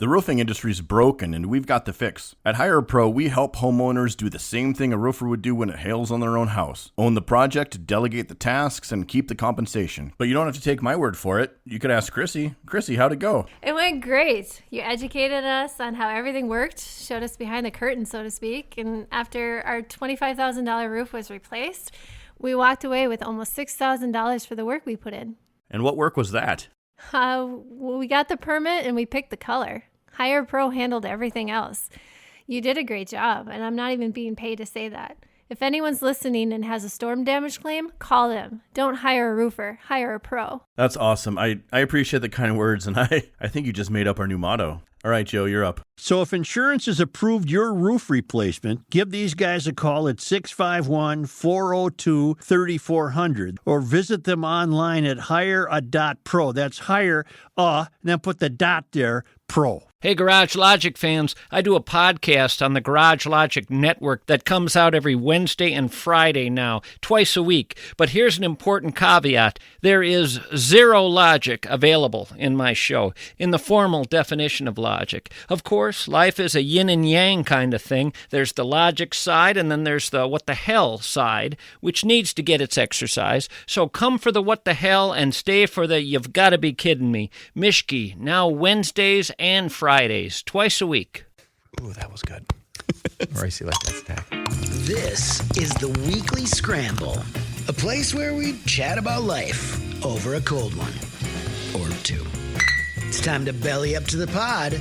The roofing industry is broken, and we've got the fix. At Hire a Pro, we help homeowners do the same thing a roofer would do when it hails on their own house. Own the project, delegate the tasks, and keep the compensation. But you don't have to take my word for it. You could ask Chrissy. Chrissy, how'd it go? It went great. You educated us on how everything worked, showed us behind the curtain, so to speak, and after our $25,000 roof was replaced, we walked away with almost $6,000 for the work we put in. And what work was that? We got the permit and we picked the color. Hire a Pro handled everything else. You did a great job, and I'm not even being paid to say that. If anyone's listening and has a storm damage claim, call them. Don't hire a roofer, hire a pro. That's awesome. I appreciate the kind words, and I think you just made up our new motto. All right, Joe, you're up. So if insurance has approved your roof replacement, give these guys a call at 651-402-3400 or visit them online at hire.pro. That's hire, and then put the dot there, pro. Hey, Garage Logic fans, I do a podcast on the Garage Logic Network that comes out every Wednesday and Friday now, twice a week. But here's an important caveat. There is zero logic available in my show, in the formal definition of logic. Of course, life is a yin and yang kind of thing. There's the logic side, and then there's the what the hell side, which needs to get its exercise. So come for the what the hell and stay for the you've got to be kidding me. Mishki, now Wednesdays and Fridays, twice a week. Ooh, that was good. Ricey like that stack. This is the Weekly Scramble, a place where we chat about life over a cold one or two. It's time to belly up to the pod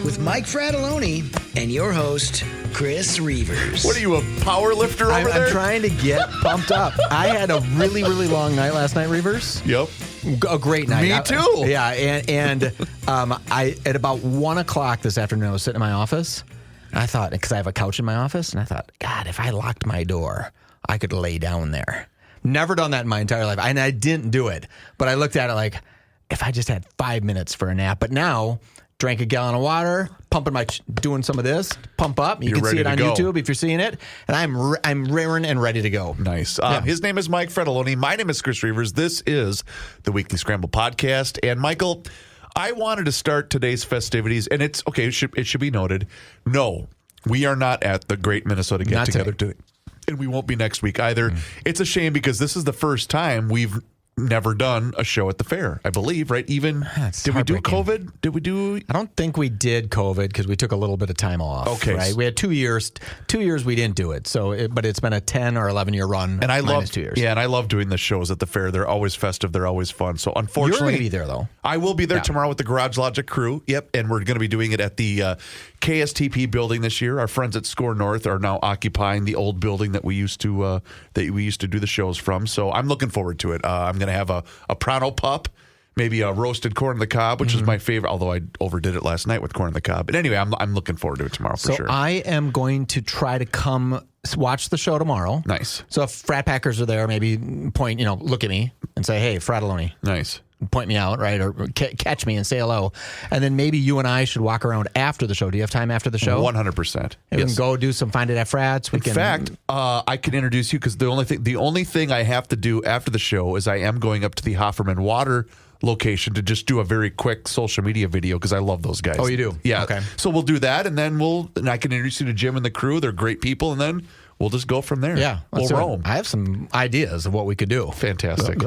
with Mike Fratelloni and your host, Chris Reavers. What are you, a power lifter over there? I'm trying to get pumped up. I had a really, really long night last night, Reavers. Yep. A great night. Me too. I at about 1 o'clock this afternoon, I was sitting in my office. And I thought, because I have a couch in my office, and I thought, God, if I locked my door, I could lay down there. Never done that in my entire life, and I didn't do it. But I looked at it like, if I just had 5 minutes for a nap. But now, drank a gallon of water, doing some of this, pump up. You can see it on YouTube if you're seeing it. And I'm raring and ready to go. Nice. His name is Mike Fratelloni. My name is Chris Reavers. This is the Weekly Scramble podcast. And Michael, I wanted to start today's festivities, and it's okay. It should be noted. No, we are not at the Great Minnesota Get Together today, and we won't be next week either. It's a shame because this is the first time we've never done a show at the fair, I believe, right? Even did we do COVID? Did we do? I don't think we did COVID because we took a little bit of time off. Okay, right? We had 2 years. 2 years we didn't do it. But it's been a 10 or 11 year run. And I love 2 years. Yeah, and I love doing the shows at the fair. They're always festive. They're always fun. So unfortunately, you're going to be there though. I will be there tomorrow with the Garage Logic crew. Yep, and we're going to be doing it at the KSTP building this year. Our friends at Score North are now occupying the old building that we used to do the shows from. So I'm looking forward to it. I'm going to have a Pronto Pup, maybe a roasted corn on the cob, which is my favorite, although I overdid it last night with corn on the cob. But anyway, I'm looking forward to it tomorrow for sure. So I am going to try to come watch the show tomorrow. Nice. So if frat packers are there, maybe look at me and say, hey, Fratelloni. Nice. Point me out, right? Or catch me and say hello. And then maybe you and I should walk around after the show. Do you have time after the show? 100%. We can go do some Find It at Frats. In fact, I can introduce you because the only thing I have to do after the show is I am going up to the Hofferman Water location to just do a very quick social media video because I love those guys. Oh, you do? Yeah. Okay. So we'll do that, and then I can introduce you to Jim and the crew. They're great people, and then we'll just go from there. Yeah. We'll roam. I have some ideas of what we could do. Fantastic.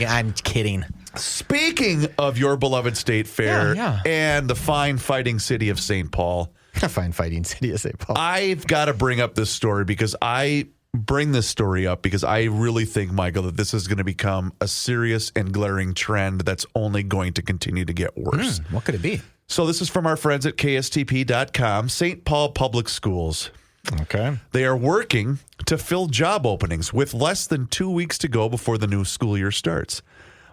I'm kidding. Speaking of your beloved state fair and the fine fighting city of St. Paul. Fine fighting city of St. Paul. I've got to bring up this story because I really think, Michael, that this is going to become a serious and glaring trend that's only going to continue to get worse. What could it be? So this is from our friends at KSTP.com, St. Paul Public Schools. Okay. They are working to fill job openings with less than 2 weeks to go before the new school year starts.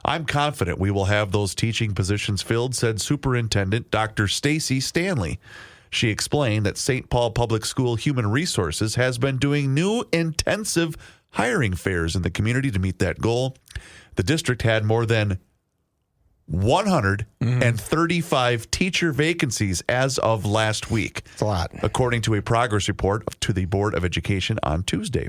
I'm confident we will have those teaching positions filled, said Superintendent Dr. Stacie Stanley. She explained that St. Paul Public School Human Resources has been doing new intensive hiring fairs in the community to meet that goal. The district had more than 135 teacher vacancies as of last week. That's a lot. According to a progress report to the Board of Education on Tuesday.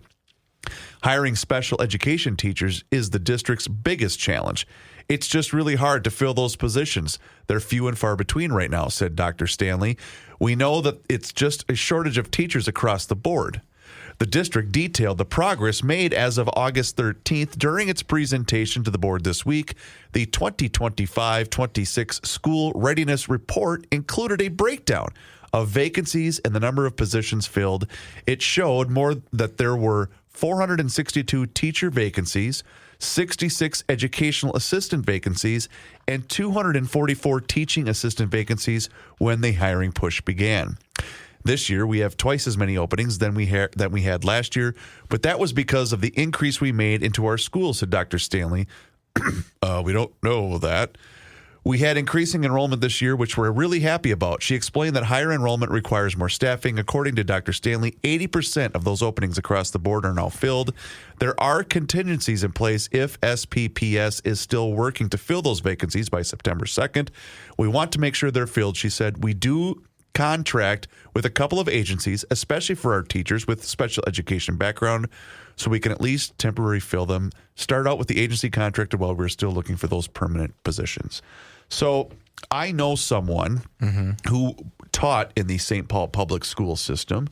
Hiring special education teachers is the district's biggest challenge. It's just really hard to fill those positions. They're few and far between right now, said Dr. Stanley. We know that it's just a shortage of teachers across the board. The district detailed the progress made as of August 13th during its presentation to the board this week. The 2025-26 School Readiness Report included a breakdown of vacancies and the number of positions filled. It showed that there were 462 teacher vacancies, 66 educational assistant vacancies, and 244 teaching assistant vacancies when the hiring push began. This year, we have twice as many openings than we had last year, but that was because of the increase we made into our schools, said Dr. Stanley. We don't know that. We had increasing enrollment this year, which we're really happy about. She explained that higher enrollment requires more staffing. According to Dr. Stanley, 80% of those openings across the board are now filled. There are contingencies in place if SPPS is still working to fill those vacancies by September 2nd. We want to make sure they're filled, she said. We do contract with a couple of agencies, especially for our teachers with special education background, so we can at least temporarily fill them. Start out with the agency contractor while we're still looking for those permanent positions. So I know someone who taught in the St. Paul public school system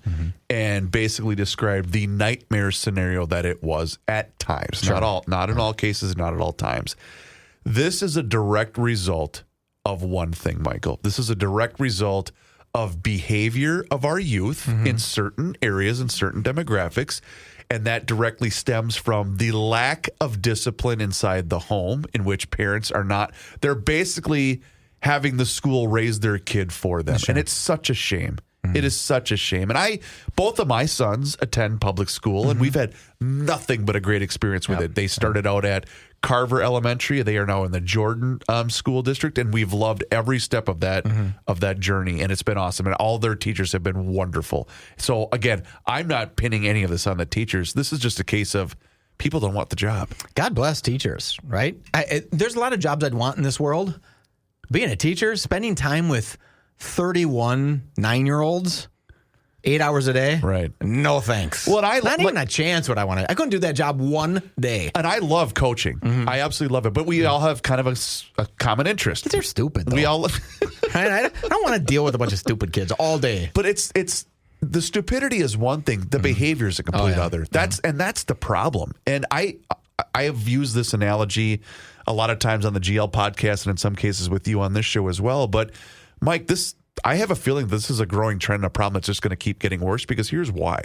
and basically described the nightmare scenario that it was at times. Sure. Not in all cases, not at all times. This is a direct result of one thing, Michael. This is a direct result of behavior of our youth in certain areas and certain demographics. And that directly stems from the lack of discipline inside the home, in which parents are not, they're basically having the school raise their kid for them. Sure. And it's such a shame. It is such a shame. And both of my sons attend public school, and we've had nothing but a great experience with it. They started out at Carver Elementary. They are now in the Jordan School District, and we've loved every step of that journey, and it's been awesome. And all their teachers have been wonderful. So, again, I'm not pinning any of this on the teachers. This is just a case of people don't want the job. God bless teachers, right? There's a lot of jobs I'd want in this world. Being a teacher, spending time with 31 9-year-olds, 8 hours a day. Right. No thanks. Well, not even a chance would I want to. I couldn't do that job one day. And I love coaching. I absolutely love it. But we all have kind of a common interest. They're stupid, though. We all. I don't want to deal with a bunch of stupid kids all day. But it's the stupidity is one thing. The behavior is a complete other. That's the problem. And I have used this analogy a lot of times on the GL podcast and in some cases with you on this show as well. But Mike, I have a feeling this is a growing trend and a problem that's just going to keep getting worse, because here's why.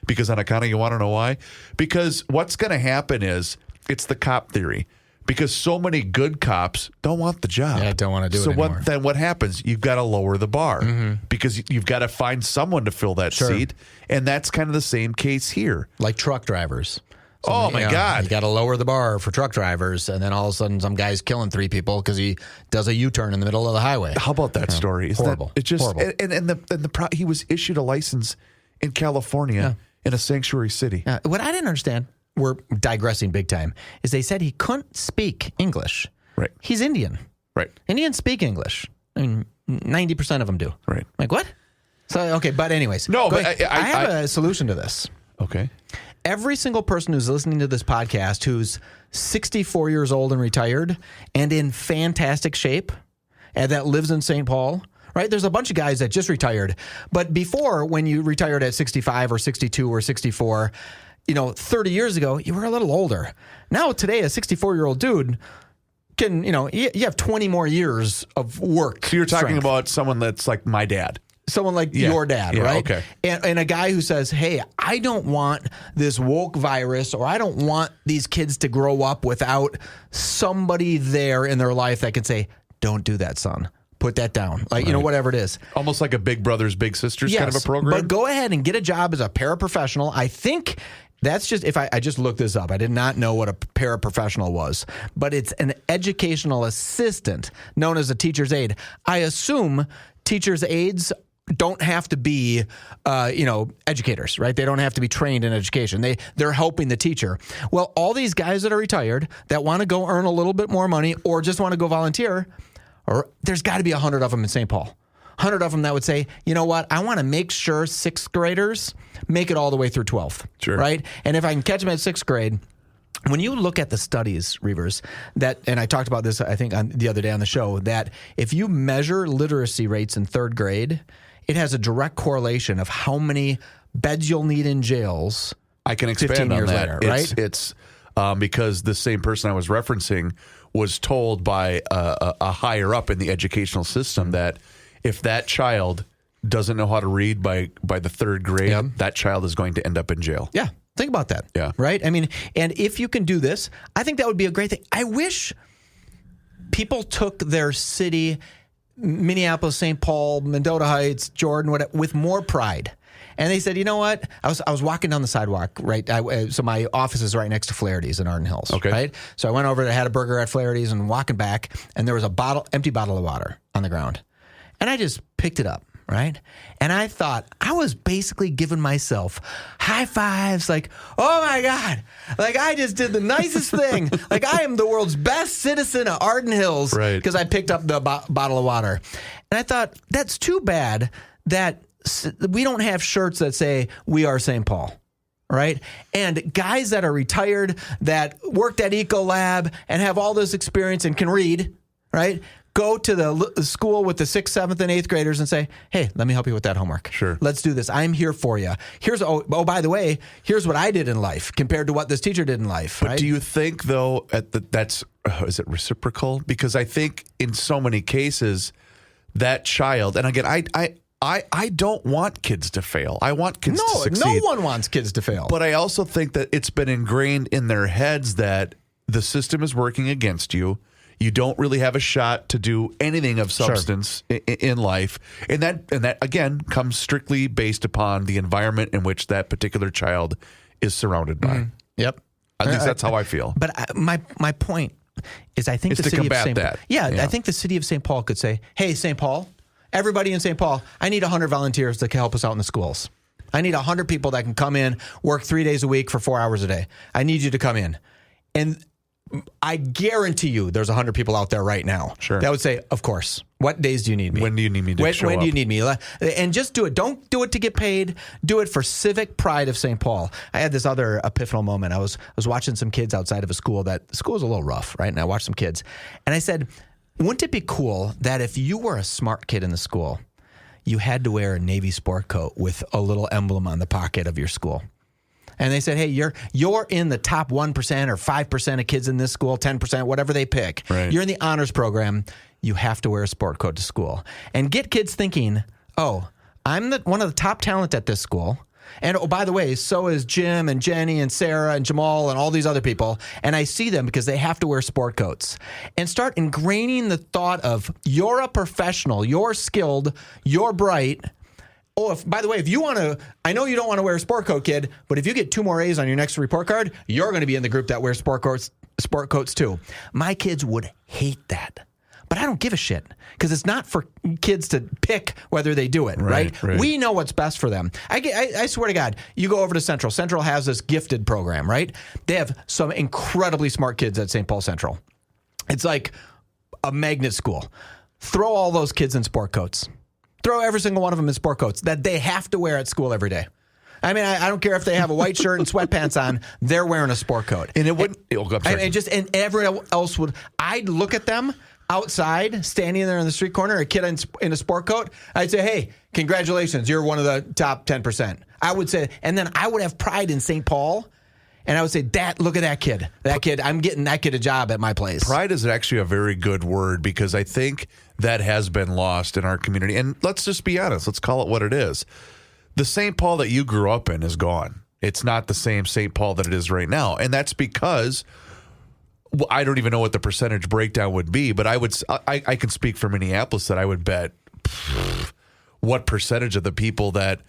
Because on account of, you want to know why? Because what's going to happen is it's the cop theory. Because so many good cops don't want the job. Yeah, don't want to do it anymore. So what happens? You've got to lower the bar because you've got to find someone to fill that seat. And that's kind of the same case here. Like truck drivers. Oh, my God. You got to lower the bar for truck drivers, and then all of a sudden some guy's killing 3 people because he does a U-turn in the middle of the highway. How about that story? Isn't horrible. It's just horrible. And he was issued a license in California in a sanctuary city. What I didn't understand, we're digressing big time, is they said he couldn't speak English. Right. He's Indian. Right. Indians speak English. I mean, 90% of them do. Right. Like, what? So, okay, but anyways. No, but I have a solution to this. Okay. Every single person who's listening to this podcast who's 64 years old and retired and in fantastic shape and that lives in St. Paul, right? There's a bunch of guys that just retired. But before, when you retired at 65 or 62 or 64, 30 years ago, you were a little older. Now, today, a 64-year-old dude can, you have 20 more years of work. So you're talking strength. about someone that's like my dad. Someone like your dad, right? Okay. And a guy who says, hey, I don't want this woke virus, or I don't want these kids to grow up without somebody there in their life that can say, don't do that, son. Put that down. Like, whatever it is. Almost like a Big Brothers, Big Sisters kind of a program. But go ahead and get a job as a paraprofessional. I think that's just, if I just looked this up, I did not know what a paraprofessional was, but it's an educational assistant known as a teacher's aide. I assume teacher's aides don't have to be, educators, right? They don't have to be trained in education. They're helping the teacher. Well, all these guys that are retired that want to go earn a little bit more money or just want to go volunteer, there's got to be 100 of them in St. Paul. 100 of them that would say, you know what? I want to make sure 6th graders make it all the way through 12th, right? And if I can catch them at 6th grade, when you look at the studies, Reavers, and I talked about this, I think, the other day on the show, that if you measure literacy rates in third grade, it has a direct correlation of how many beds you'll need in jails. I can expand 15 on years that. later, right? It's because the same person I was referencing was told by a higher up in the educational system that if that child doesn't know how to read by the third grade, that child is going to end up in jail. Yeah. Think about that. Yeah. Right? I mean, and if you can do this, I think that would be a great thing. I wish people took their city, Minneapolis, St. Paul, Mendota Heights, Jordan, whatever, with more pride. And they said, you know what? I was walking down the sidewalk, right? So my office is right next to Flaherty's in Arden Hills. Okay. Right? So I went over there, had a burger at Flaherty's, and walking back, and there was empty bottle of water on the ground. And I just picked it up. Right? And I thought I was basically giving myself high fives, like, oh my God, like I just did the nicest thing. Like I am the world's best citizen of Arden Hills because I picked up the bottle of water. And I thought, that's too bad that we don't have shirts that say we are St. Paul. Right? And guys that are retired, that worked at Ecolab and have all this experience and can read, right? Go to the school with the 6th, 7th, and 8th graders and say, hey, let me help you with that homework. Sure. Let's do this. I'm here for you. By the way, here's what I did in life compared to what this teacher did in life. But right? do you think, though, is it reciprocal? Because I think in so many cases, that child, and again, I don't want kids to fail. I want kids to succeed. No one wants kids to fail. But I also think that it's been ingrained in their heads that the system is working against you. You don't really have a shot to do anything of substance in life. And that, again, comes strictly based upon the environment in which that particular child is surrounded by. Mm-hmm. Yep. At least that's how I feel. But my point is I think It's the to city of combat St. that. Yeah, Yeah. I think the city of St. Paul could say, hey, St. Paul, everybody in St. Paul, I need 100 volunteers to help us out in the schools. I need 100 people that can come in, work 3 days a week for 4 hours a day. I need you to come in. And I guarantee you there's 100 people out there right now that would say, of course. What days do you need me? When do you need me to show up? When do you need me? And just do it. Don't do it to get paid. Do it for civic pride of St. Paul. I had this other epiphanal moment. I was watching some kids outside of a school. That school was a little rough, right? And I watched some kids. And I said, wouldn't it be cool that if you were a smart kid in the school, you had to wear a Navy sport coat with a little emblem on the pocket of your school? And they said, hey, you're in the top 1% or 5% of kids in this school, 10%, whatever they pick. Right. You're in the honors program. You have to wear a sport coat to school. And get kids thinking, oh, I'm one of the top talent at this school. And oh, by the way, so is Jim and Jenny and Sarah and Jamal and all these other people. And I see them because they have to wear sport coats. And start ingraining the thought of you're a professional, you're skilled, you're bright. Oh, by the way, if you want to, I know you don't want to wear a sport coat, kid, but if you get 2 more A's on your next report card, you're going to be in the group that wears sport coats too. My kids would hate that. But I don't give a shit because it's not for kids to pick whether they do it, right? We know what's best for them. I swear to God, you go over to Central. Central has this gifted program, right? They have some incredibly smart kids at St. Paul Central. It's like a magnet school. Throw all those kids in sport coats. Throw every single one of them in sport coats that they have to wear at school every day. I mean, I don't care if they have a white shirt and sweatpants on, they're wearing a sport coat. And it wouldn't, and everyone else would, I'd look at them outside, standing there in the street corner, a kid in a sport coat. I'd say, hey, congratulations, you're one of the top 10%. I would say, and then I would have pride in St. Paul. And I would say, look at that kid. I'm getting that kid a job at my place. Pride is actually a very good word because I think that has been lost in our community. And let's just be honest. Let's call it what it is. The St. Paul that you grew up in is gone. It's not the same St. Paul that it is right now. And that's because I don't even know what the percentage breakdown would be, but I can speak for Minneapolis that I would bet what percentage of the people that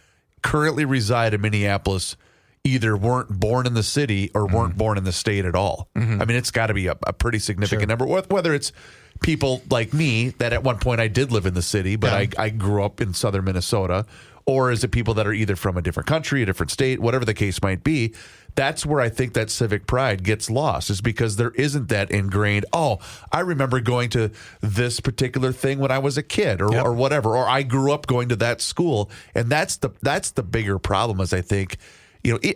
currently reside in Minneapolis either weren't born in the city or weren't born in the state at all. I mean, it's got to be a pretty significant number, whether it's people like me that at one point I did live in the city, but I grew up in southern Minnesota, or is it people that are either from a different country, a different state, whatever the case might be. That's where I think that civic pride gets lost, is because there isn't that ingrained, oh, I remember going to this particular thing when I was a kid or whatever, or I grew up going to that school. And that's the bigger problem, is I think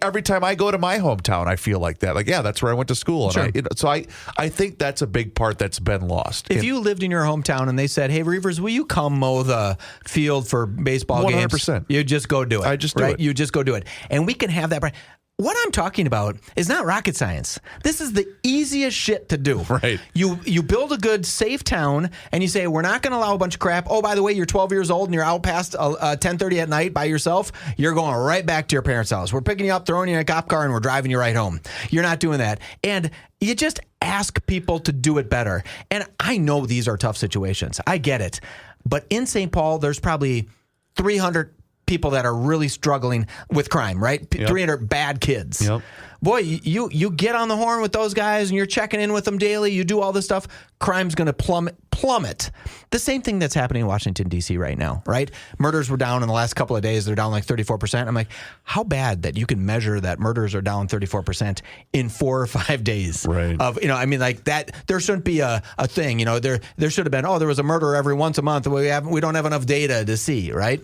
every time I go to my hometown, I feel like that. Like, yeah, that's where I went to school. And Sure. so I think that's a big part that's been lost. If you lived in your hometown and they said, "Hey, Reavers, will you come mow the field for baseball 100%. games?" You just go do it. I just do it. You just go do it. And we can have that. What I'm talking about is not rocket science. This is the easiest shit to do. Right. You build a good, safe town, and you say, we're not going to allow a bunch of crap. Oh, by the way, you're 12 years old and you're out past 10:30 at night by yourself. You're going right back to your parents' house. We're picking you up, throwing you in a cop car, and we're driving you right home. You're not doing that. And you just ask people to do it better. And I know these are tough situations. I get it. But in St. Paul, there's probably 300 people that are really struggling with crime, right? 300 bad kids. Yep. Boy, you get on the horn with those guys and you're checking in with them daily. You do all this stuff. Crime's going to plummet. The same thing that's happening in Washington, D.C. right now, right? Murders were down in the last couple of days. They're down like 34%. I'm like, how bad that you can measure that murders are down 34% in 4 or 5 days? Right. Like that, there shouldn't be a thing. There should have been, there was a murder every once a month. We don't have enough data to see, right?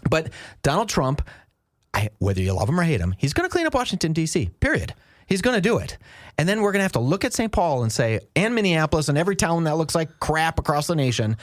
But Donald Trump, whether you love him or hate him, he's going to clean up Washington, D.C., period. He's going to do it. And then we're going to have to look at St. Paul and say, and Minneapolis and every town that looks like crap across the nation.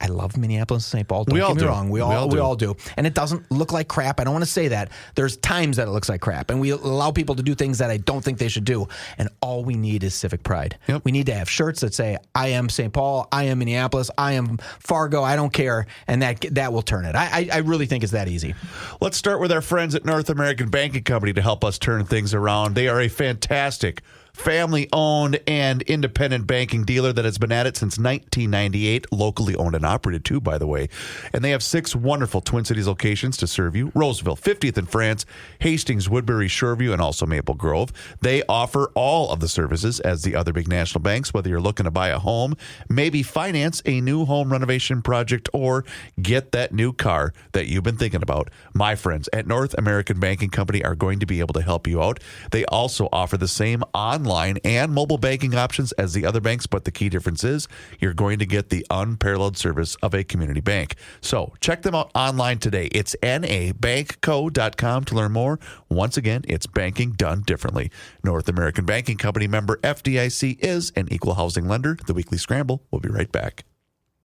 I love Minneapolis and St. Paul. Don't get me wrong. We all do. And it doesn't look like crap. I don't want to say that. There's times that it looks like crap. And we allow people to do things that I don't think they should do. And all we need is civic pride. Yep. We need to have shirts that say, I am St. Paul, I am Minneapolis, I am Fargo, I don't care. And that will turn it. I really think it's that easy. Let's start with our friends at North American Banking Company to help us turn things around. They are a fantastic family-owned and independent banking dealer that has been at it since 1998, locally owned and operated too, by the way. And they have 6 wonderful Twin Cities locations to serve you: Roseville, 50th in France, Hastings, Woodbury, Shoreview, and also Maple Grove. They offer all of the services as the other big national banks, whether you're looking to buy a home, maybe finance a new home renovation project, or get that new car that you've been thinking about. My friends at North American Banking Company are going to be able to help you out. They also offer the same online and mobile banking options as the other banks, but the key difference is you're going to get the unparalleled service of a community bank. So check them out online today. It's nabankco.com to learn more. Once again, it's banking done differently. North American Banking Company, member FDIC, is an equal housing lender. The Weekly Scramble. We'll be right back.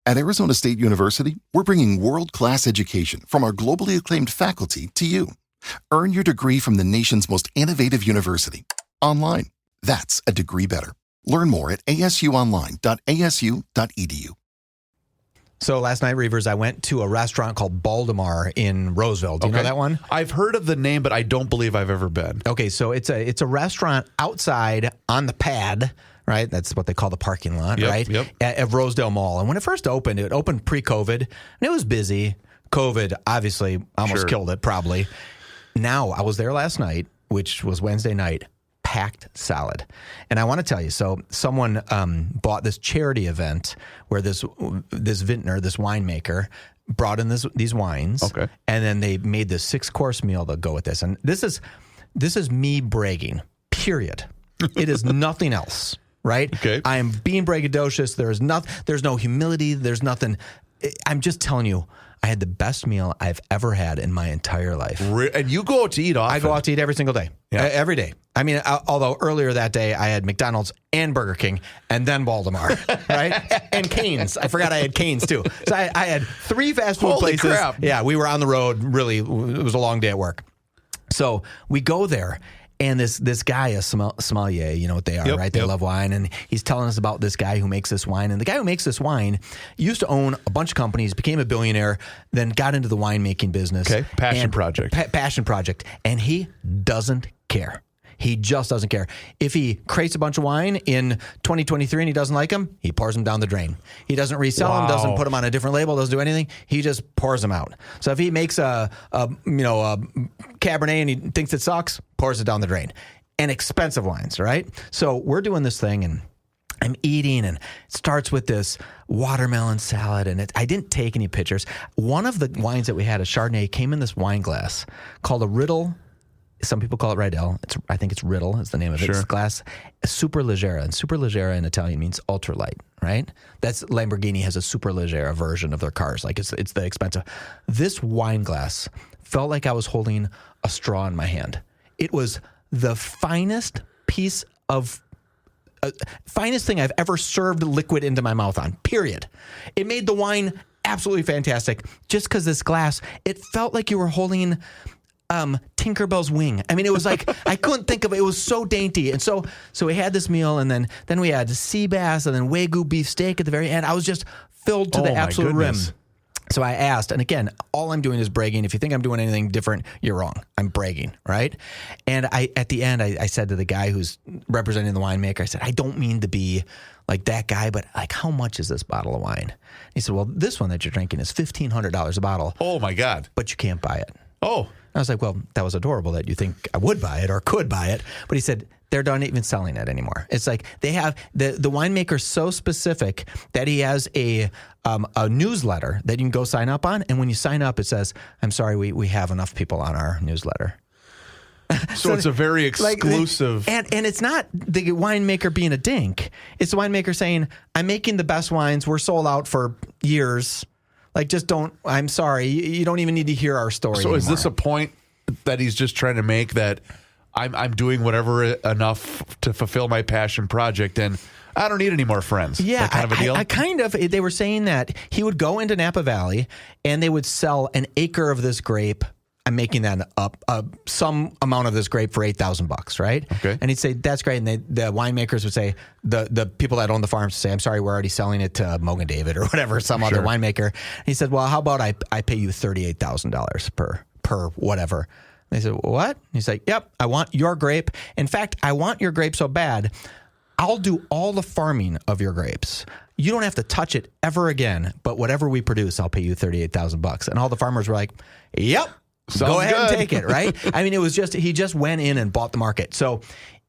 At Arizona State University, we're bringing world-class education from our globally acclaimed faculty to you. Earn your degree from the nation's most innovative university online. That's a degree better. Learn more at asuonline.asu.edu. So last night, Reavers, I went to a restaurant called Baltimore in Roseville. Do you know that one? I've heard of the name, but I don't believe I've ever been. Okay, so it's a restaurant outside on the pad, right? That's what they call the parking lot, right? Yep. At Rosedale Mall. And when it first opened, it opened pre-COVID, and it was busy. COVID obviously almost killed it, probably. Now, I was there last night, which was Wednesday night, packed salad. And I want to tell you, so someone bought this charity event where this vintner, this winemaker, brought in these wines. Okay. And then they made this 6-course meal to go with this. And this is me bragging, period. It is nothing else, right? Okay. I am being braggadocious. There's no humility. There's nothing. I'm just telling you, I had the best meal I've ever had in my entire life. And you go out to eat often. I go out to eat every single day. Yeah. Every day. I mean, although earlier that day I had McDonald's and Burger King and then Baltimore, right? And Cane's. I forgot I had Cane's too. So I had 3 fast food Holy places. crap. Yeah, we were on the road. Really, it was a long day at work. So we go there. And this guy, a sommelier, you know what they are, right? They love wine. And he's telling us about this guy who makes this wine. And the guy who makes this wine used to own a bunch of companies, became a billionaire, then got into the winemaking business. Okay, passion project. Passion project. And he doesn't care. He just doesn't care. If he creates a bunch of wine in 2023 and he doesn't like them, he pours them down the drain. He doesn't resell them, doesn't put them on a different label, doesn't do anything. He just pours them out. So if he makes a Cabernet and he thinks it sucks, pours it down the drain. And expensive wines, right? So we're doing this thing and I'm eating, and it starts with this watermelon salad, and I didn't take any pictures. One of the wines that we had, a Chardonnay, came in this wine glass called a Riddle. Some people call it Riedel. I think it's Riddle is the name of it. It's glass Superleggera. And Superleggera in Italian means ultralight, right? That's Lamborghini has a Superleggera version of their cars. Like it's the expensive. This wine glass felt like I was holding a straw in my hand. It was the finest piece of finest thing I've ever served liquid into my mouth on, period. It made the wine absolutely fantastic. Just because this glass, it felt like you were holding Tinkerbell's wing. I mean, it was like, I couldn't think of it. It was so dainty. And so we had this meal, and then we had sea bass and then Wagyu beef steak at the very end. I was just filled to the absolute rim. So I asked, and again, all I'm doing is bragging. If you think I'm doing anything different, you're wrong. I'm bragging, right? And at the end, I said to the guy who's representing the winemaker, I said, I don't mean to be like that guy, but like, how much is this bottle of wine? He said, well, this one that you're drinking is $1,500 a bottle. Oh, my God. But you can't buy it. Oh. I was like, well, that was adorable that you think I would buy it or could buy it. But he said, they're not even selling it anymore. It's like they have the winemaker so specific that he has a newsletter that you can go sign up on. And when you sign up, it says, I'm sorry, we have enough people on our newsletter. So it's a very exclusive. And it's not the winemaker being a dink. It's the winemaker saying, I'm making the best wines. We're sold out for years. Like, just don't, I'm sorry, you don't even need to hear our story anymore. Is this a point that he's just trying to make, that I'm doing whatever enough to fulfill my passion project and I don't need any more friends? Yeah, that kind of a deal? I kind of, they were saying that he would go into Napa Valley and they would sell an acre of this grape. I'm making that up, some amount of this grape for $8,000, right? Okay. And he'd say, that's great. And the winemakers would say, the people that own the farms would say, I'm sorry, we're already selling it to Mogan David or whatever, some other winemaker. And he said, well, how about I pay you $38,000 per whatever. And they said, what? And he's like, yep, I want your grape. In fact, I want your grape so bad, I'll do all the farming of your grapes. You don't have to touch it ever again, but whatever we produce, I'll pay you $38,000. And all the farmers were like, yep. Sounds go ahead good. and take it, right? I mean, it was just, he just went in and bought the market. So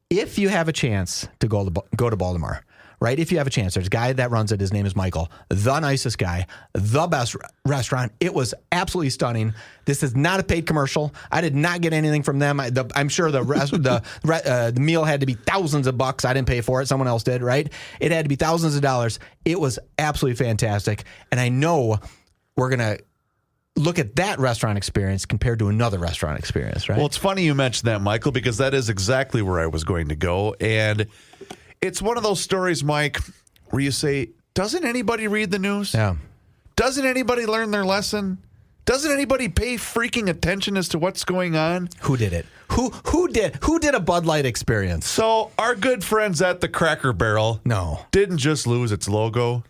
if you have a chance to go to Baltimore, right? If you have a chance, there's a guy that runs it. His name is Michael, the nicest guy, the best restaurant. It was absolutely stunning. This is not a paid commercial. I did not get anything from them. I'm sure the meal had to be thousands of bucks. I didn't pay for it. Someone else did, right? It had to be thousands of dollars. It was absolutely fantastic. And I know we're going to look at that restaurant experience compared to another restaurant experience, right? Well, it's funny you mentioned that, Michael, because that is exactly where I was going to go. And it's one of those stories, Mike, where you say, doesn't anybody read the news? Yeah. Doesn't anybody learn their lesson? Doesn't anybody pay freaking attention as to what's going on? Who did it? Who did a Bud Light experience? So our good friends at the Cracker Barrel didn't just lose its logo.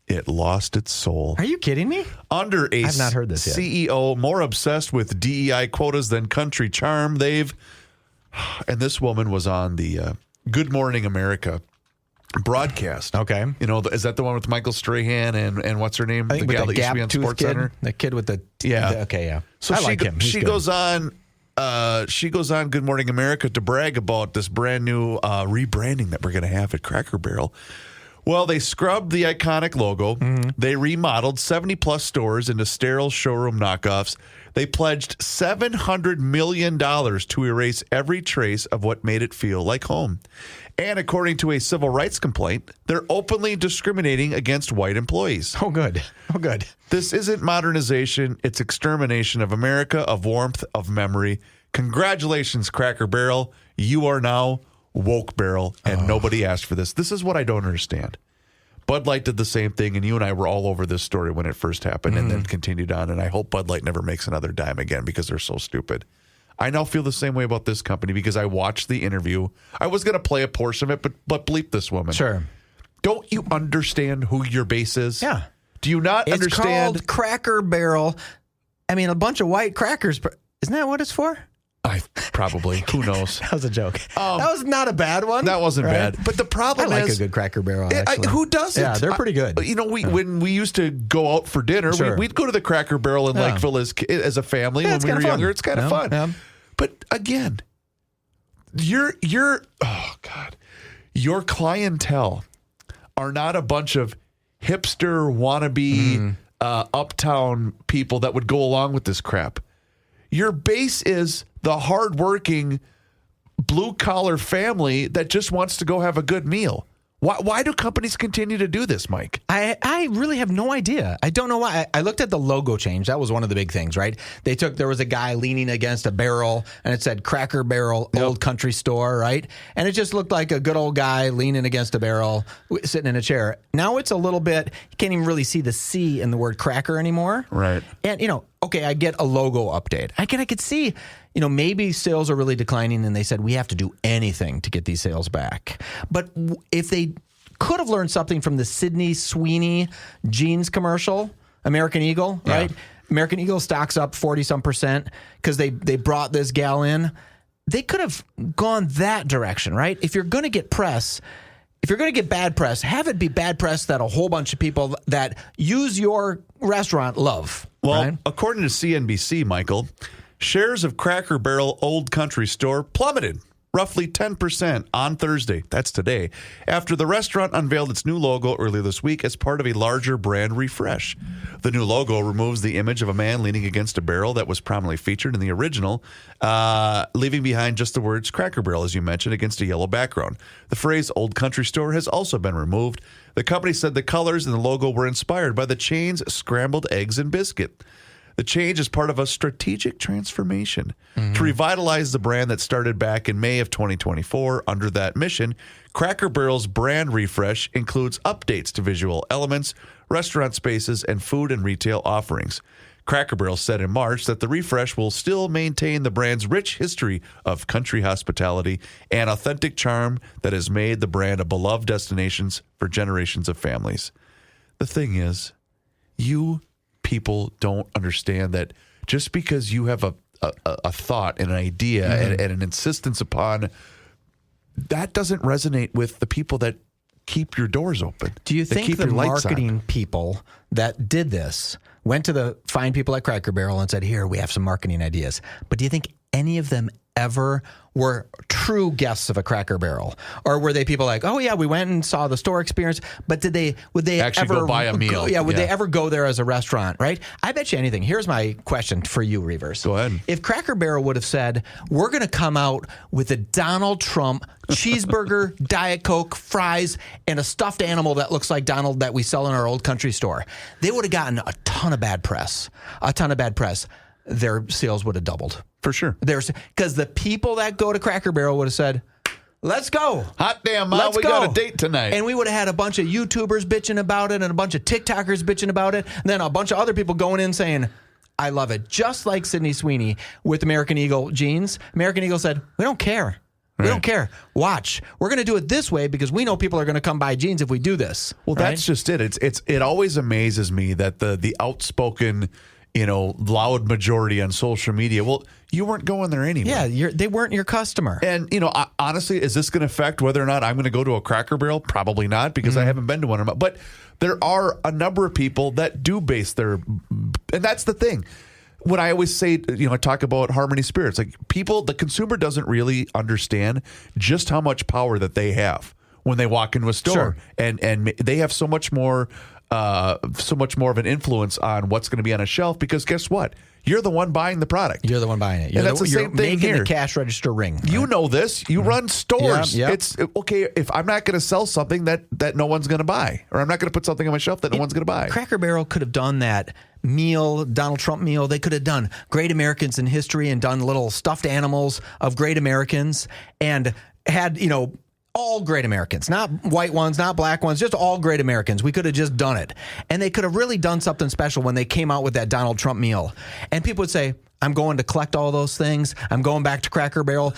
It lost its soul. Are you kidding me? Under a I've not heard this yet. CEO more obsessed with DEI quotas than country charm, and this woman was on the Good Morning America broadcast. Okay. You know, is that the one with Michael Strahan and what's her name? I think the gal with that the used to be on gap-toothed Sports kid, Center? the kid with the... Okay, yeah. So I like him. He's she good. goes on Good Morning America to brag about this brand new rebranding that we're going to have at Cracker Barrel. Well, they scrubbed the iconic logo. Mm-hmm. They remodeled 70-plus stores into sterile showroom knockoffs. They pledged $700 million to erase every trace of what made it feel like home. And according to a civil rights complaint, they're openly discriminating against white employees. Oh, good. Oh, good. This isn't modernization. It's extermination of America, of warmth, of memory. Congratulations, Cracker Barrel. You are now Woke Barrel, and nobody asked for this. This is what I don't understand. Bud Light did the same thing, and you and I were all over this story when it first happened and then continued on, and I hope Bud Light never makes another dime again because they're so stupid. I now feel the same way about this company because I watched the interview. I was going to play a portion of it, but bleep this woman. Sure. Don't you understand who your base is? Yeah. Do you not It's understand? called Cracker Barrel. I mean, a bunch of white crackers. Isn't that what it's for? Probably. Who knows? That was a joke. That was not a bad one. That wasn't bad. But the problem I like is, a good Cracker Barrel, actually. who doesn't? Yeah, they're pretty good. You know, when we used to go out for dinner, Sure. we'd go to the Cracker Barrel in Lakeville as a family when we were younger. It's kind of fun. Yeah. But again, your clientele are not a bunch of hipster wannabe uptown people that would go along with this crap. Your base is the hardworking blue collar family that just wants to go have a good meal. Why do companies continue to do this, Mike? I really have no idea. I don't know why. I looked at the logo change. That was one of the big things, right? There was a guy leaning against a barrel, and it said Cracker Barrel, Old Country Store, right? And it just looked like a good old guy leaning against a barrel, sitting in a chair. Now it's a little bit, you can't even really see the C in the word cracker anymore. Right. And, okay, I get a logo update. I could see, maybe sales are really declining, and they said we have to do anything to get these sales back. But if they could have learned something from the Sydney Sweeney jeans commercial, American Eagle, right? American Eagle stocks up 40-some% because they brought this gal in. They could have gone that direction, right? If you're going to get press, if you're going to get bad press, have it be bad press that a whole bunch of people that use your restaurant love. Well, right? according to CNBC, Michael, shares of Cracker Barrel Old Country Store plummeted roughly 10% on Thursday, that's today, after the restaurant unveiled its new logo earlier this week as part of a larger brand refresh. The new logo removes the image of a man leaning against a barrel that was prominently featured in the original, leaving behind just the words Cracker Barrel, as you mentioned, against a yellow background. The phrase Old Country Store has also been removed. The company said the colors in the logo were inspired by the chain's scrambled eggs and biscuit. The change is part of a strategic transformation to revitalize the brand that started back in May of 2024. Under that mission, Cracker Barrel's brand refresh includes updates to visual elements, restaurant spaces, and food and retail offerings. Cracker Barrel said in March that the refresh will still maintain the brand's rich history of country hospitality and authentic charm that has made the brand a beloved destination for generations of families. The thing is, people don't understand that just because you have a thought and an idea and an insistence upon, that doesn't resonate with the people that keep your doors open. Do you think the marketing people that did this went to the fine people at Cracker Barrel and said, here, we have some marketing ideas? But do you think any of them ever were true guests of a Cracker Barrel? Or were they people like, oh yeah, we went and saw the store experience, but would they actually ever go buy a meal? Would they ever go there as a restaurant, right? I bet you anything. Here's my question for you, Reavers. Go ahead. If Cracker Barrel would have said, we're going to come out with a Donald Trump cheeseburger, Diet Coke, fries, and a stuffed animal that looks like Donald that we sell in our Old Country Store, they would have gotten a ton of bad press. Their sales would have doubled. For sure. Because the people that go to Cracker Barrel would have said, let's go. Hot damn, Mom, we got a date tonight. And we would have had a bunch of YouTubers bitching about it and a bunch of TikTokers bitching about it. And then a bunch of other people going in saying, I love it. Just like Sydney Sweeney with American Eagle jeans. American Eagle said, we don't care. We don't care. Watch. We're going to do it this way because we know people are going to come buy jeans if we do this. Well, that's just it. It always amazes me that the outspoken, loud majority on social media. Well, you weren't going there anyway. Yeah, they weren't your customer. And, honestly, is this going to affect whether or not I'm going to go to a Cracker Barrel? Probably not, because I haven't been to one. But there are a number of people that do base their, and that's the thing. When I always say, I talk about Harmony Spirits, like the consumer doesn't really understand just how much power that they have when they walk into a store. Sure. And they have so much more of an influence on what's going to be on a shelf, because guess what? You're the one buying the product. You're the one buying it. You're that's the same thing making here. the cash register ring. Right? You know this. You run stores. Yeah, yep. It's okay if I'm not going to sell something that no one's going to buy, or I'm not going to put something on my shelf that no one's going to buy. Cracker Barrel could have done that meal, Donald Trump meal. They could have done Great Americans in History and done little stuffed animals of Great Americans and had, all great Americans, not white ones, not black ones, just all great Americans. We could have just done it. And they could have really done something special when they came out with that Donald Trump meal. And people would say, I'm going to collect all those things. I'm going back to Cracker Barrel.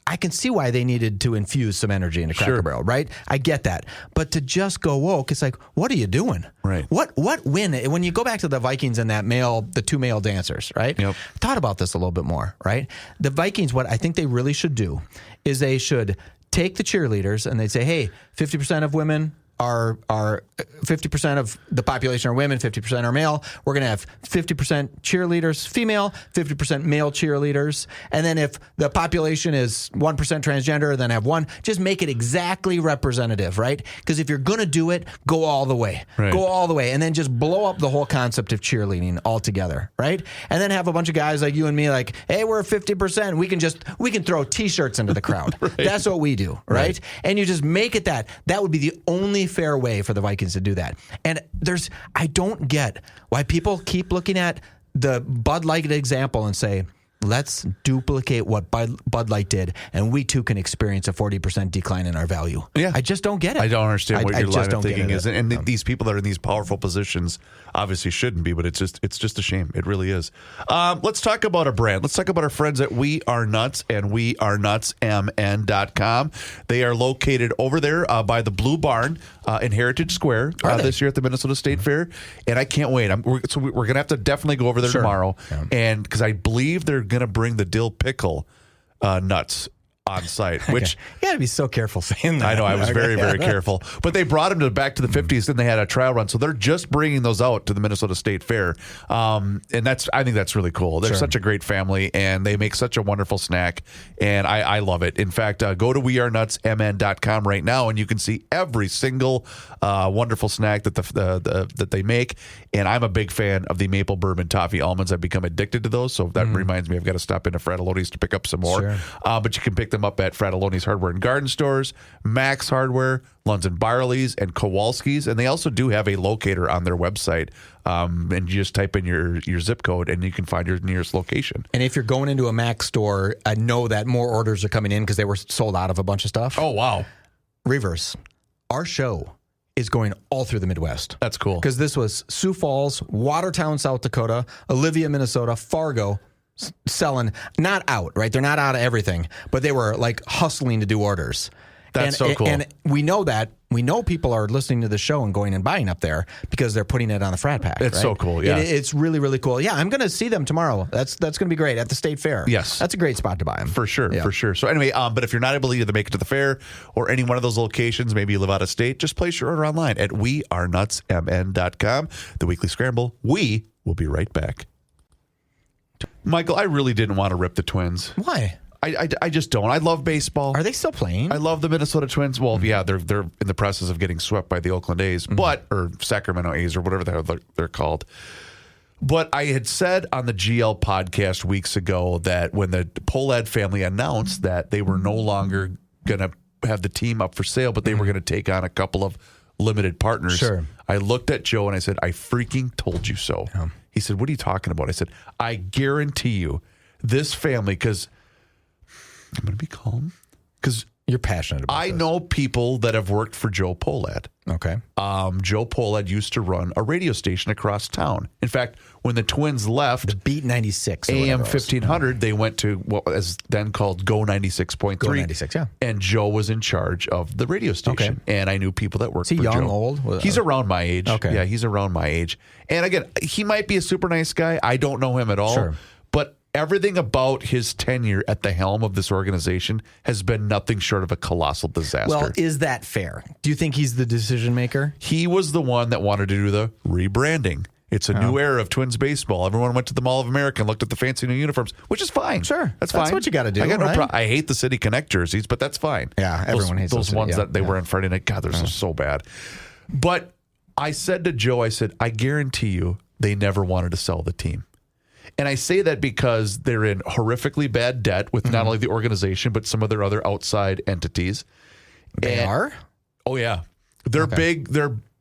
I can see why they needed to infuse some energy into Cracker Barrel, right? I get that. But to just go woke, it's like, what are you doing? Right. What win? When you go back to the Vikings and the two male dancers, right? Yep. Thought about this a little bit more, right? The Vikings, what I think they really should do is they should take the cheerleaders and they'd say, hey, 50% of women are 50% of the population are women, 50% are male. We're going to have 50% cheerleaders female, 50% male cheerleaders. And then if the population is 1% transgender, then have one. Just make it exactly representative, right? Because if you're going to do it, go all the way. Right. Go all the way. And then just blow up the whole concept of cheerleading altogether, right? And then have a bunch of guys like you and me like, hey, we're 50%. We can throw T-shirts into the crowd. Right. That's what we do, right? And you just make it that. That would be the only fair way for the Vikings to do that. And I don't get why people keep looking at the Bud Light example and say, let's duplicate what Bud Light did, and we too can experience a 40% decline in our value. Yeah. I just don't get it. I don't understand what your line of thinking is. And No. these people that are in these powerful positions obviously shouldn't be, but it's just a shame. It really is. Let's talk about a brand. Let's talk about our friends at We Are Nuts and wearenutsmn.com. They are located over there by the Blue Barn in Heritage Square this year at the Minnesota State Fair. And I can't wait. We're going to have to definitely go over there tomorrow. Yeah. And because I believe they're going to bring the dill pickle nuts on site, which you got to be so careful saying that. I know, I was very, very careful. But they brought them back to the 50s, and they had a trial run. So they're just bringing those out to the Minnesota State Fair. And I think that's really cool. They're such a great family, and they make such a wonderful snack, and I love it. In fact, go to wearenutsmn.com right now, and you can see every single wonderful snack that that they make. And I'm a big fan of the maple bourbon toffee almonds. I've become addicted to those, so that reminds me I've got to stop into Fratelloni's to pick up some more. But you can pick them up at Fratelloni's Hardware and Garden Stores, Max Hardware, Lunds and Barley's, and Kowalski's. And they also do have a locator on their website. And you just type in your zip code, and you can find your nearest location. And if you're going into a Max store, I know that more orders are coming in because they were sold out of a bunch of stuff. Oh, wow. Reverse. Our show is going all through the Midwest. That's cool. Because this was Sioux Falls, Watertown, South Dakota, Olivia, Minnesota, Fargo, selling, not out, right? They're not out of everything, but they were like hustling to do orders. That's so cool. And we know that. We know people are listening to the show and going and buying up there because they're putting it on the Frat Pack. It's so cool, yeah. It's really, really cool. Yeah, I'm going to see them tomorrow. That's going to be great at the State Fair. Yes. That's a great spot to buy them. For sure, for sure. So anyway, but if you're not able to either make it to the fair or any one of those locations, maybe you live out of state, just place your order online at wearenutsmn.com. The Weekly Scramble. We will be right back. Michael, I really didn't want to rip the Twins. Why? I just don't. I love baseball. Are they still playing? I love the Minnesota Twins. Well, yeah, they're in the process of getting swept by the Oakland A's, or Sacramento A's, or whatever they're called. But I had said on the GL podcast weeks ago that when the Polad family announced that they were no longer going to have the team up for sale, but they were going to take on a couple of limited partners. Sure. I looked at Joe and I said, I freaking told you so. Yeah. He said, what are you talking about? I said, I guarantee you this family, because I'm going to be calm, because you're passionate about this. I know people that have worked for Joe Polad. Okay. Joe Polad used to run a radio station across town. In fact, when the Twins left, the Beat 96 AM 1500, they went to what was then called Go 96.3. Go 96, yeah. And Joe was in charge of the radio station. Okay. And I knew people that worked for Joe. Is he young, old? He's around my age. Okay. Yeah, he's around my age. And again, he might be a super nice guy. I don't know him at all. Sure. But everything about his tenure at the helm of this organization has been nothing short of a colossal disaster. Well, is that fair? Do you think he's the decision maker? He was the one that wanted to do the rebranding. It's a new era of Twins baseball. Everyone went to the Mall of America and looked at the fancy new uniforms, which is fine. Sure. That's fine. That's what you got to do. I got no right? problem. I hate the City Connect jerseys, but that's fine. Yeah, everyone hates those ones that they were were on Friday night. God, they're so bad. But I said to Joe, I said, I guarantee you they never wanted to sell the team. And I say that because they're in horrifically bad debt with not only the organization, but some of their other outside entities. They are? Oh, yeah. They're big.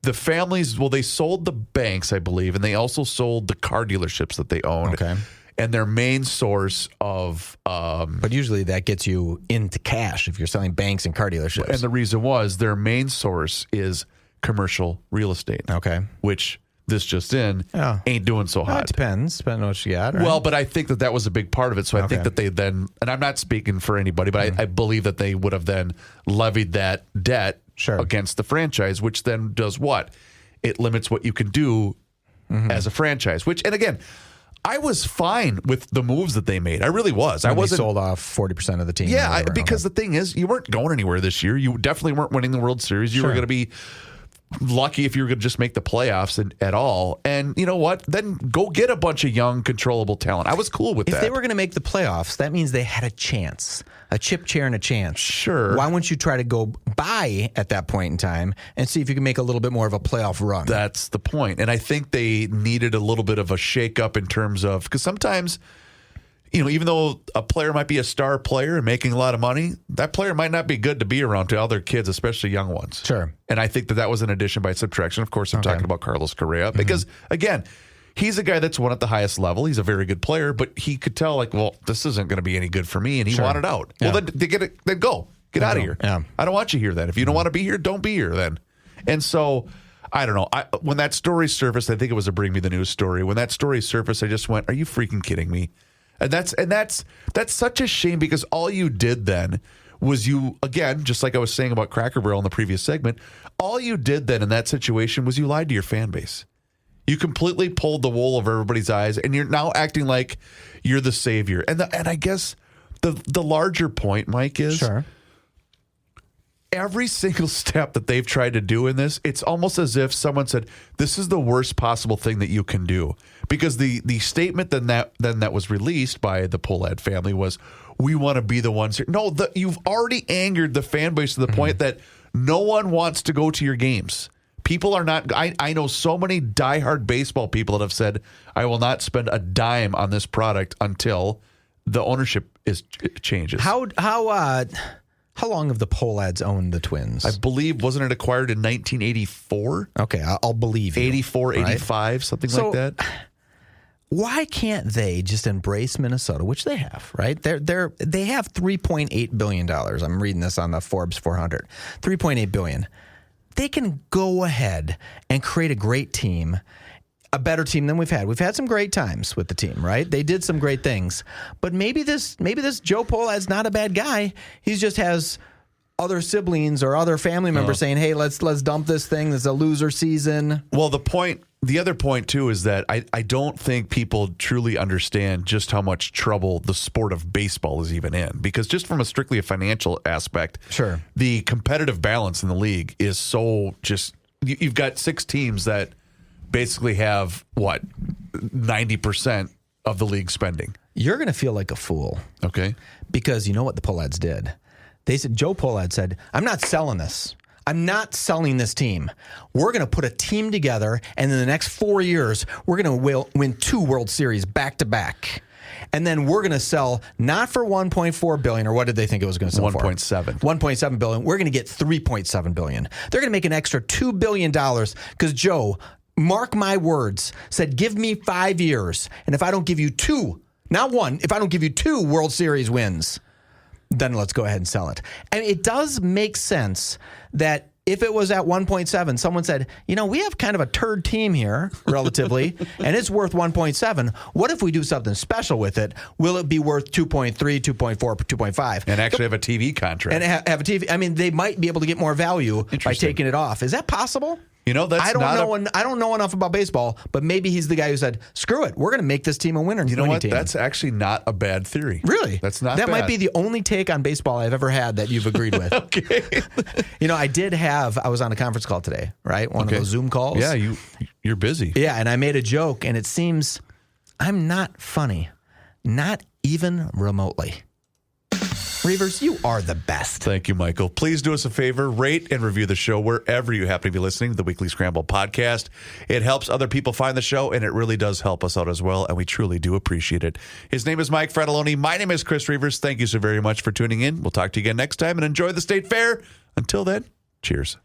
The families, well, they sold the banks, I believe, and they also sold the car dealerships that they owned. Okay. And their main source of... but usually that gets you into cash if you're selling banks and car dealerships. And the reason was their main source is commercial real estate. Okay. Which... this just in ain't doing so hot. It depends on what you got. Right? Well, but I think that was a big part of it. So I think that they then, and I'm not speaking for anybody, but I believe that they would have then levied that debt against the franchise, which then does what? It limits what you can do as a franchise, which, and again, I was fine with the moves that they made. I really was. I wasn't sold off 40% of the team. Yeah, because the thing is, you weren't going anywhere this year. You definitely weren't winning the World Series. You were going to be lucky if you were going to just make the playoffs at all. And you know what? Then go get a bunch of young, controllable talent. I was cool with that. If they were going to make the playoffs, that means they had a chance, a chip chair and a chance. Sure. Why wouldn't you try to go buy at that point in time and see if you can make a little bit more of a playoff run? That's the point. And I think they needed a little bit of a shakeup in terms of, because sometimes, even though a player might be a star player and making a lot of money, that player might not be good to be around to other kids, especially young ones. Sure. And I think that was an addition by subtraction. Of course, I'm talking about Carlos Correa because, again, he's a guy that's won at the highest level. He's a very good player, but he could tell, well, this isn't going to be any good for me, and he wanted out. Yeah. Well, then go. Get out of here. Yeah. I don't want you here then. If you don't want to be here, don't be here then. And so, I don't know. When that story surfaced, I think it was a Bring Me the News story. When that story surfaced, I just went, are you freaking kidding me? And that's such a shame because all you did then was again, just like I was saying about Cracker Barrel in the previous segment, all you did then in that situation was you lied to your fan base. You completely pulled the wool over everybody's eyes, and you're now acting like you're the savior. And I guess the larger point, Mike, is every single step that they've tried to do in this, it's almost as if someone said, this is the worst possible thing that you can do. Because the statement that was released by the Pohlad family was, we want to be the ones here. No, you've already angered the fan base to the point that no one wants to go to your games. People are not, I know so many diehard baseball people that have said, I will not spend a dime on this product until the ownership changes. How long have the Pohlads owned the Twins? I believe, wasn't it acquired in 1984? Okay, I'll believe you. 84, 85, something like that. Why can't they just embrace Minnesota, which they have, right? They have $3.8 billion. I'm reading this on the Forbes 400. $3.8 billion. They can go ahead and create a great team, a better team than we've had. We've had some great times with the team, right? They did some great things. But maybe this Joe Pohlad's not a bad guy. He just has other siblings or other family members saying, hey, let's dump this thing. This is a loser season. Well, the other point, too, is that I don't think people truly understand just how much trouble the sport of baseball is even in. Because just from a strictly financial aspect, the competitive balance in the league is so just – you've got 6 teams that basically have, 90% of the league spending. You're going to feel like a fool. Okay. Because you know what the Pohlads did? They said, Joe Pohlad said, I'm not selling this. I'm not selling this team. We're going to put a team together, and in the next 4 years, we're going to win 2 World Series back-to-back. And then we're going to sell not for $1.4 billion, or what did they think it was going to sell for? $1.7. $1.7 billion. We're going to get $3.7 billion. They're going to make an extra $2 billion because Joe, mark my words, said, give me 5 years, and if I don't give you 2, not 1, if I don't give you 2 World Series wins, then let's go ahead and sell it. And it does make sense that if it was at 1.7, someone said, we have kind of a turd team here, relatively, and it's worth 1.7. What if we do something special with it? Will it be worth 2.3, 2.4, 2.5? And actually have a TV contract. And have a TV. I mean, they might be able to get more value by taking it off. Is that possible? I don't know enough about baseball, but maybe he's the guy who said, screw it, we're going to make this team a winner. You know what? Team. That's actually not a bad theory. Really? That's not That bad. might be the only take on baseball I've ever had that you've agreed with. Okay. I was on a conference call today, right? One of those Zoom calls. Yeah, you're busy. Yeah, and I made a joke, and it seems I'm not funny. Not even remotely. Reavers, you are the best. Thank you, Michael. Please do us a favor, rate and review the show wherever you happen to be listening to the Weekly Scramble podcast. It helps other people find the show, and it really does help us out as well, and we truly do appreciate it. His name is Mike Fratelloni. My name is Chris Reavers. Thank you so very much for tuning in. We'll talk to you again next time, and enjoy the State Fair. Until then, cheers.